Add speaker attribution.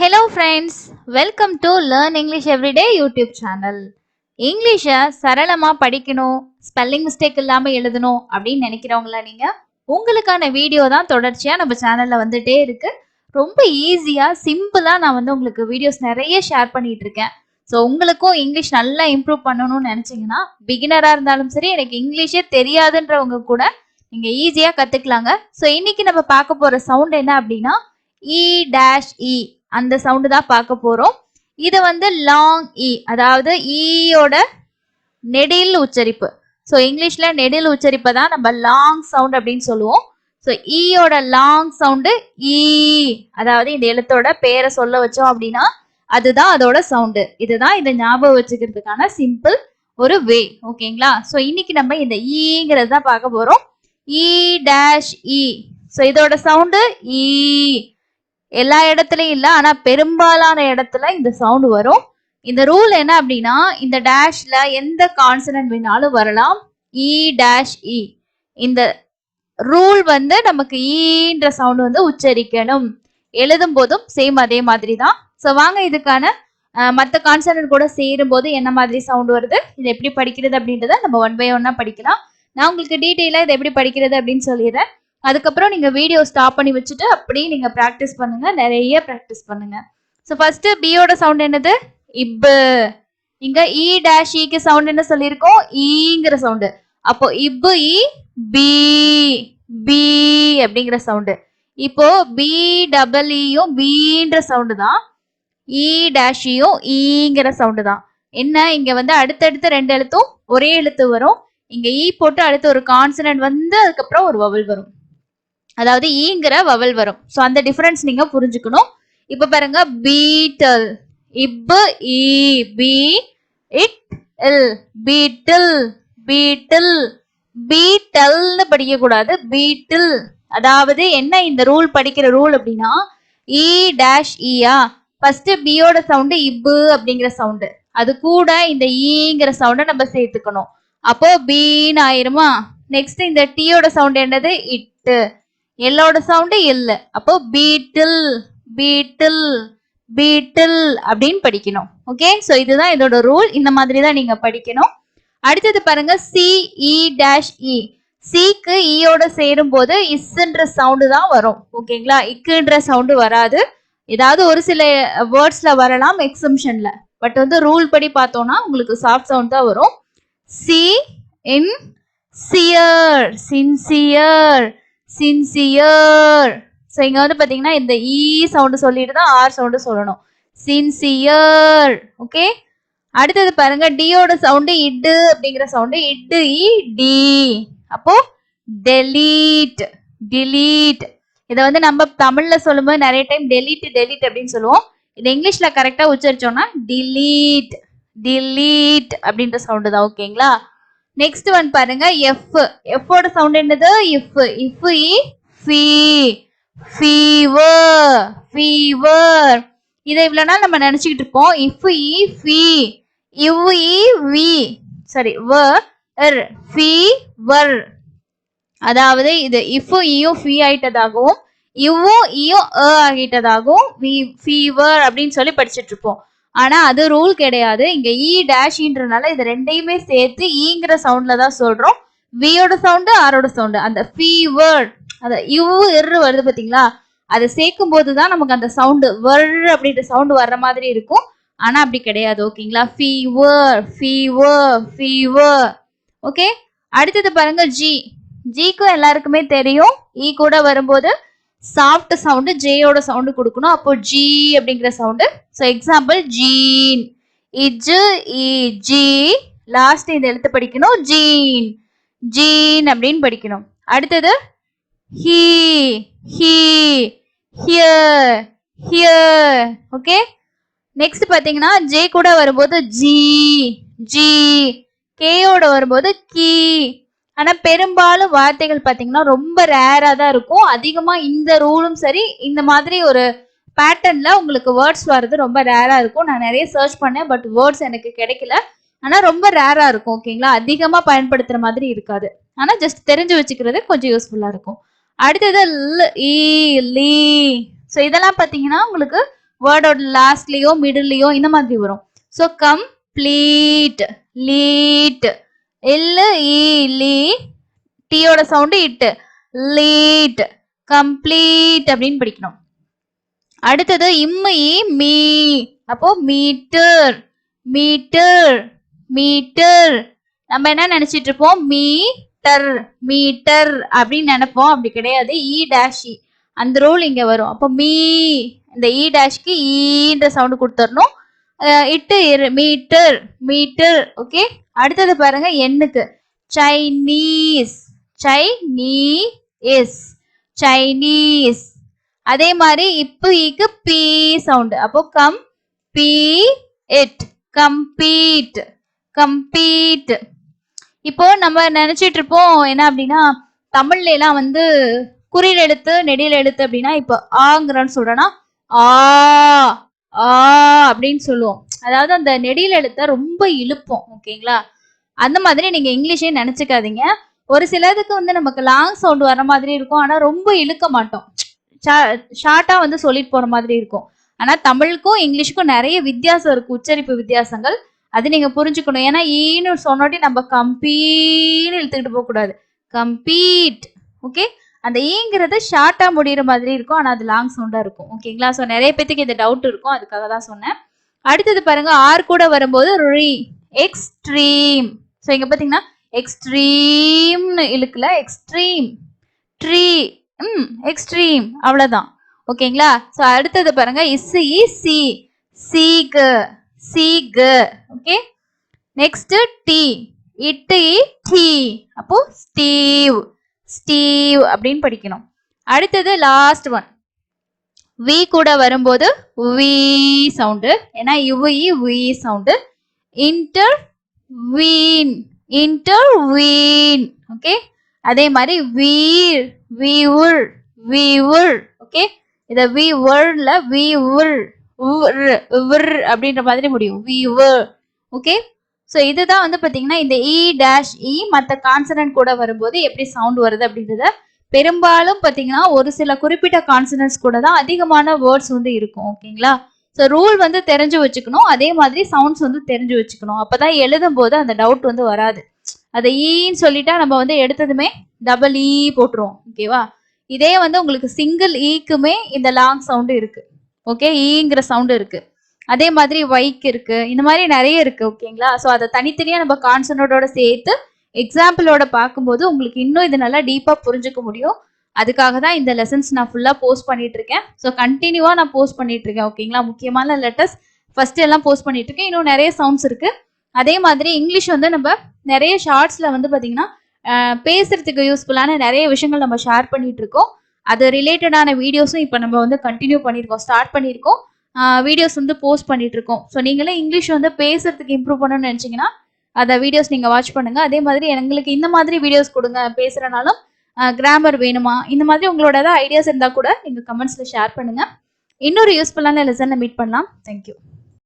Speaker 1: Hello friends, welcome to Learn English Everyday YouTube channel. இங்கிலீஷை சரளமா படிக்கணும், spelling mistake இல்லாம எழுதணும் அப்படின்னு நினைக்கிறவங்களா நீங்க? உங்களுக்கான வீடியோ தான் தொடர்ச்சியா நம்ம சேனல்ல வந்துட்டே இருக்கு. ரொம்ப ஈஸியா, சிம்பிளா நான் உங்களுக்கு வீடியோஸ் நிறைய ஷேர் பண்ணிட்டு இருக்கேன். ஸோ உங்களுக்கும் இங்கிலீஷ் நல்லா இம்ப்ரூவ் பண்ணணும்னு நினைச்சீங்கன்னா, பிகினரா இருந்தாலும் சரி, எனக்கு இங்கிலீஷே தெரியாதுன்றவங்க கூட நீங்க ஈஸியா கத்துக்கலாங்க. ஸோ இன்னைக்கு நம்ம பார்க்க போற சவுண்ட் என்ன அப்படின்னா இ அந்த சவுண்டு தான் பார்க்க போறோம். இது லாங் இ, அதாவது ஈயோட நெடில் உச்சரிப்பு. ஸோ இங்கிலீஷ்ல நெடில் உச்சரிப்பை தான் நம்ம லாங் சவுண்ட் அப்படின்னு சொல்லுவோம். ஸோ ஈயோட லாங் சவுண்டு ஈ, அதாவது இந்த எழுத்தோட பேரை சொல்ல வச்சோம் அப்படின்னா அதுதான் அதோட சவுண்டு. இதுதான் இதை ஞாபகம் வச்சுக்கிறதுக்கான சிம்பிள் ஒரு வே. ஓகேங்களா? ஸோ இன்னைக்கு நம்ம இந்த ஈங்கிறது தான் பார்க்க போறோம். இ டேஷ் இ. ஸோ இதோட சவுண்டு ஈ. எல்லா இடத்துலயும் இல்ல, ஆனா பெரும்பாலான இடத்துல இந்த சவுண்ட் வரும். இந்த ரூல் என்ன அப்படின்னா, இந்த டேஷ்ல எந்த கான்சனன்ட் வேணாலும் வரலாம். இ டேஷ் இ. இந்த ரூல் நமக்கு ஈன்ற சவுண்ட் உச்சரிக்கணும். எழுதும் போதும் சேம் அதே மாதிரி தான். ஸோ வாங்க இதுக்கான மற்ற கான்சனன்ட் கூட சேரும் போது என்ன மாதிரி சவுண்ட் வருது, இது எப்படி படிக்கிறது அப்படின்றத நம்ம ஒன் பை ஒன்னா படிக்கலாம். நான் உங்களுக்கு டீட்டெயிலா இதை எப்படி படிக்கிறது அப்படின்னு சொல்லிடுறேன். அதுக்கப்புறம் நீங்க வீடியோ ஸ்டாப் பண்ணி வச்சுட்டு அப்படியே நீங்க பிராக்டிஸ் பண்ணுங்க, நிறைய பிராக்டிஸ் பண்ணுங்க. ஸோ ஃபர்ஸ்ட் பியோட சவுண்ட் என்னது? இப்பு. இங்க இ டேஷ் இக்கு சவுண்ட் என்ன சொல்லியிருக்கோம்? ஈங்கிற சவுண்டு. அப்போ இப்பு இ பி, பி அப்படிங்கிற சவுண்டு. இப்போ பி டபுள் இயும் பீன்ற சவுண்டு தான். இ டேஷியும் ஈங்கிற சவுண்டு தான். என்ன இங்க அடுத்தடுத்து ரெண்டு எழுத்தும் ஒரே எழுத்து வரும். இங்க ஈ போட்டு அடுத்து ஒரு கான்சனன்ட் அதுக்கப்புறம் ஒரு வவல் வரும், அதாவது ஈங்கிற வவல் வரும். ஸோ அந்த டிஃபரன்ஸ் நீங்க புரிஞ்சுக்கணும். இப்ப பாருங்க, பீட்டல். இப்பு இ பி இட் இல், பீட்டில், பீட்டில். பீட்டல்னு படிக்க கூடாது, பீட்டில். அதாவது என்ன இந்த ரூல் படிக்கிற ரூல் அப்படின்னா, இ டேஷ் இயா, ஃபர்ஸ்ட் பியோட சவுண்டு இப்பு அப்படிங்கிற சவுண்டு, அது கூட இந்த ஈங்கிற சவுண்டை நம்ம சேர்த்துக்கணும். அப்போ பீன்னு ஆயிருமா? நெக்ஸ்ட் இந்த டீயோட சவுண்ட் என்னது? இட்டு. எல்லோட சவுண்டு இல்ல. அப்போ பீட்டில், பீட்டில், பீட்டில் அப்படின்னு படிக்கணும். ஓகே, ஸோ இதுதான் இதோட ரூல். இந்த மாதிரி தான் நீங்க படிக்கணும். அடுத்தது பாருங்க, சி இ டேஷ் இ. சிக்கு ஈயோட சேரும் போது இஸ்ன்ற சவுண்டு தான் வரும். ஓகேங்களா? இக்குன்ற சவுண்டு வராது. ஏதாவது ஒரு சில வேர்ட்ஸ்ல வரலாம் எக்ஸம்ஷன்ல. பட் ரூல் படி பார்த்தோம்னா உங்களுக்கு சாஃப்ட் சவுண்ட் தான் வரும். சி இன் சியர், சின்சியர், சின்சியர். ஸோ இங்க பாத்தீங்கன்னா இந்த இ சவுண்டு சொல்லிட்டு தான் ஆர் சவுண்டு சொல்லணும். சின்சியர். ஓகே, அடுத்தது பாருங்க, டியோட சவுண்டு இட்டு அப்படிங்கிற சவுண்டு. இட்டு இ டி. அப்போ டெலீட், டிலீட். இதை நம்ம தமிழ்ல சொல்லும்போது நிறைய டைம் டெலீட், டெலீட் அப்படின்னு சொல்லுவோம். இது இங்கிலீஷ்ல கரெக்டா உச்சரிச்சோம்னா டிலீட், டிலீட் அப்படின்ற சவுண்டு தான். ஓகேங்களா? நெக்ஸ்ட் ஒன் பாருங்க, எஃப். எஃபோட சவுண்ட் என்னது? If. If he fee, fever, fever. இதை இவ்வளவு நாள் நம்ம நினைச்சுக்கிட்டு இருப்போம். இஃப் இ ஃபீ, இவ் இ வி, சாரி வர், ஃபீவர். அதாவது இது இஃப் இயும் ஃபீ ஆயிட்டதாகவும் இவ்வும் இயும் ஆகிட்டதாகவும் ஃபீவர் அப்படின்னு சொல்லி படிச்சுட்டு இருப்போம். ஆனா அது ரூல் கிடையாது. இங்க இ டேஷ்ன்றனால இது ரெண்டையுமே சேர்த்து ஈங்கிற சவுண்ட்ல தான் சொல்றோம். வியோட சவுண்டு, ஆரோட சவுண்டு. அந்த ஃபீவர், அந்த இவ்வு வருது பாத்தீங்களா, அதை சேர்க்கும் போதுதான் நமக்கு அந்த சவுண்டு வர் அப்படின்ற சவுண்டு வர்ற மாதிரி இருக்கும். ஆனா அப்படி கிடையாது. ஓகேங்களா? Fever, fever, fever. ஓகே, அடுத்தது பாருங்க, ஜி. ஜிக்கும் எல்லாருக்குமே தெரியும், இ கூட வரும்போது சாஃப்ட் சவுண்டு ஜேயோட சவுண்டு கொடுக்கணும். அப்போ ஜி அப்படிங்கிற சவுண்டு. So example, gene. இஜு இ ஜி, லாஸ்ட் இந்த எழுத்து படிக்கணும், ஜீன், ஜீன் அப்படின்னு படிக்கணும். அடுத்தது he, he, here, here. Okay, next பாத்தீங்கன்னா ஜே கூட வரும்போது ஜி, ஜி. கேயோட வரும்போது கீ. ஆனா பெரும்பாலும் வார்த்தைகள் பாத்தீங்கன்னா ரொம்ப ரேரா தான் இருக்கும். அதிகமா இந்த ரூலும் சரி, இந்த மாதிரி ஒரு பேட்டர்ன்ல உங்களுக்கு வேர்ட்ஸ் வர்றது ரொம்ப ரேரா இருக்கும். நான் நிறைய சர்ச் பண்ணேன், பட் வேர்ட்ஸ் எனக்கு கிடைக்கல. ஆனா ரொம்ப ரேரா இருக்கும். ஓகேங்களா? அதிகமா பயன்படுத்துற மாதிரி இருக்காது. ஆனா ஜஸ்ட் தெரிஞ்சு வச்சுக்கிறது கொஞ்சம் யூஸ்ஃபுல்லா இருக்கும். அடுத்தது ல், ஈ, லீ. ஸோ இதெல்லாம் பாத்தீங்கன்னா உங்களுக்கு வேர்டோட லாஸ்ட்லயோ மிடில்லயோ இந்த மாதிரி வரும். ஸோ கம்ப்ளீட், லீட், இல்லு ஈ லீ, டீயோட சவுண்டு இட்டு, லீட், கம்ப்ளீட் அப்படின்னு படிக்கணும். அடுத்தது இம்மு இ மீ, அப்போ மீட்டர், மீட்டர், மீட்டர். நம்ம என்ன நினைச்சிட்டு இருப்போம், மீட்டர், மீட்டர் அப்படின்னு நினைப்போம். அப்படி கிடையாது, இ டேஷ் இ அந்த ரூல் இங்க வரும். அப்போ மீ, இந்த இ டேஷ்க்கு ஈன்ற சவுண்டு கொடுத்துடணும். இட்டு மீட்டர், மீட்டர். ஓகே, அடுத்தது பாருங்க எண்ணுக்கு சைனீஸ், சைனீஸ், சைனீஸ். அதே மாதிரி இப்போ ஈக்கு பி சவுண்டு, அப்போ come pee it, compete, compete. இப்போ நம்ம நினைச்சிட்டு இருப்போம் என்ன அப்படின்னா, தமிழ்ல எல்லாம் வந்து குறில் எழுத்து நெடில் எழுத்து அப்படின்னா, இப்போ ஆங்கிறன்னு சொல்றேன்னா ஆ ஆ அப்படின்னு சொல்லுவோம். அதாவது அந்த நெடில் எழுத்த ரொம்ப இழுப்போம். ஓகேங்களா, அந்த மாதிரி நீங்க இங்கிலீஷே நினைச்சுக்காதீங்க. ஒரு சிலதுக்கு வந்து நமக்கு லாங் சவுண்ட் வர மாதிரி இருக்கும், ஆனா ரொம்ப இழுக்க மாட்டோம், ஷார்ட்டா வந்து சொல்லிட்டு போற மாதிரி இருக்கும். ஆனா தமிழுக்கும் இங்கிலீஷுக்கும் நிறைய வித்தியாசம் இருக்கு, உச்சரிப்பு வித்தியாசங்கள். அது நீங்க புரிஞ்சுக்கணும். ஏன்னா ஈன்னு சொன்னோட்டி நம்ம கம்பீன்னு இழுத்துக்கிட்டு போக கூடாது, கம்பீட். ஓகே, அந்த ஈங்கிறது ஷார்ட்டா முடிகிற மாதிரி இருக்கும், ஆனா அது லாங் சவுண்டா இருக்கும். ஓகேங்களா, ஸோ நிறைய பேத்துக்கு இந்த டவுட் இருக்கும், அதுக்காக தான் சொன்னேன். அடுத்தது பாருங்க, ஆர் கூட வரும்போது ரீ, எக்ஸ்ட்ரீம். ஸோ இங்க பாத்தீங்கன்னா எக்ஸ்ட்ரீம்னு இழுக்கல, எக்ஸ்ட்ரீம், ட்ரீ, எக்ஸ்ட்ரீம், அவ்வளவுதான். ஓகேங்களா, ஸோ அடுத்தது பாருங்க is E C, seek, seek. Okay, next T, it E T, அப்போ ஸ்டீவ், ஸ்டீவ் அப்படின்னு படிக்கணும். அடுத்தது லாஸ்ட் ஒன் வி கூட வரும்போது வி சவுண்டு, ஏன்னா இவ்வு E V sound. Intervene, intervene. Okay, அதே மாதிரி வீர், வீவுள், வீவுள். ஓகே, இத வி வேர்ட்ல வீவுள், அப்படின்ற மாதிரி முடியும், வீவுள். ஓகே, ஸோ இதுதான் வந்து பாத்தீங்கன்னா இந்த இ டேஷ் இ மற்ற கான்சனன்ட் கூட வரும்போது எப்படி சவுண்ட் வருது அப்படின்றத. பெரும்பாலும் பாத்தீங்கன்னா ஒரு சில குறிப்பிட்ட கான்சனன்ட்ஸ் கூட தான் அதிகமான வேர்ட்ஸ் வந்து இருக்கும். ஓகேங்களா, ஸோ ரூல் வந்து தெரிஞ்சு வச்சுக்கணும், அதே மாதிரி சவுண்ட்ஸ் வந்து தெரிஞ்சு வச்சுக்கணும். அப்பதான் எழுதும் போது அந்த டவுட் வந்து வராது. அதை ஈன்னு சொல்லிட்டா நம்ம வந்து எடுத்ததுமே டபுள் இ போட்டுருவோம். ஓகேவா, இதே வந்து உங்களுக்கு சிங்கிள் ஈக்குமே இந்த லாங் சவுண்டு இருக்கு. ஓகே, ஈங்கிற சவுண்டு இருக்கு, அதே மாதிரி வைக்கு இருக்கு, இந்த மாதிரி நிறைய இருக்கு. ஓகேங்களா, ஸோ அதை தனித்தனியா நம்ம கான்சனோட சேர்த்து எக்ஸாம்பிளோட பார்க்கும்போது உங்களுக்கு இன்னும் இது நல்லா டீப்பா புரிஞ்சுக்க முடியும். அதுக்காக தான் இந்த லெசன்ஸ் நான் ஃபுல்லா போஸ்ட் பண்ணிட்டு இருக்கேன். ஸோ கண்டினியூவா நான் போஸ்ட் பண்ணிட்டு இருக்கேன். ஓகேங்களா, முக்கியமான லெட்டர்ஸ் ஃபர்ஸ்ட் எல்லாம் போஸ்ட் பண்ணிட்டு இருக்கேன். இன்னும் நிறைய சவுண்ட்ஸ் இருக்கு. அதே மாதிரி இங்கிலீஷ் வந்து நம்ம நிறைய ஷார்ட்ஸ்ல வந்து பாத்தீங்கன்னா பேசுறதுக்கு யூஸ்ஃபுல்லான நிறைய விஷயங்கள் நம்ம ஷேர் பண்ணிட்டு இருக்கோம். அது ரிலேட்டடான வீடியோஸும் இப்போ நம்ம வந்து கண்டினியூ பண்ணியிருக்கோம், ஸ்டார்ட் பண்ணியிருக்கோம், வீடியோஸ் வந்து போஸ்ட் பண்ணிட்டு இருக்கோம். ஸோ நீங்களே இங்கிலீஷ் வந்து பேசுறதுக்கு இம்ப்ரூவ் பண்ணணும்னு நினைச்சீங்கன்னா அந்த வீடியோஸ் நீங்க வாட்ச் பண்ணுங்க. அதே மாதிரி எங்களுக்கு இந்த மாதிரி வீடியோஸ் கொடுங்க, பேசுறனாலும் கிராமர் வேணுமா, இந்த மாதிரி உங்களோட ஏதாவது ஐடியாஸ் இருந்தா கூட நீங்க கமெண்ட்ஸ்ல ஷேர் பண்ணுங்க. இன்னொரு யூஸ்ஃபுல்லான லெசன்ல மீட் பண்ணலாம். தேங்க்யூ.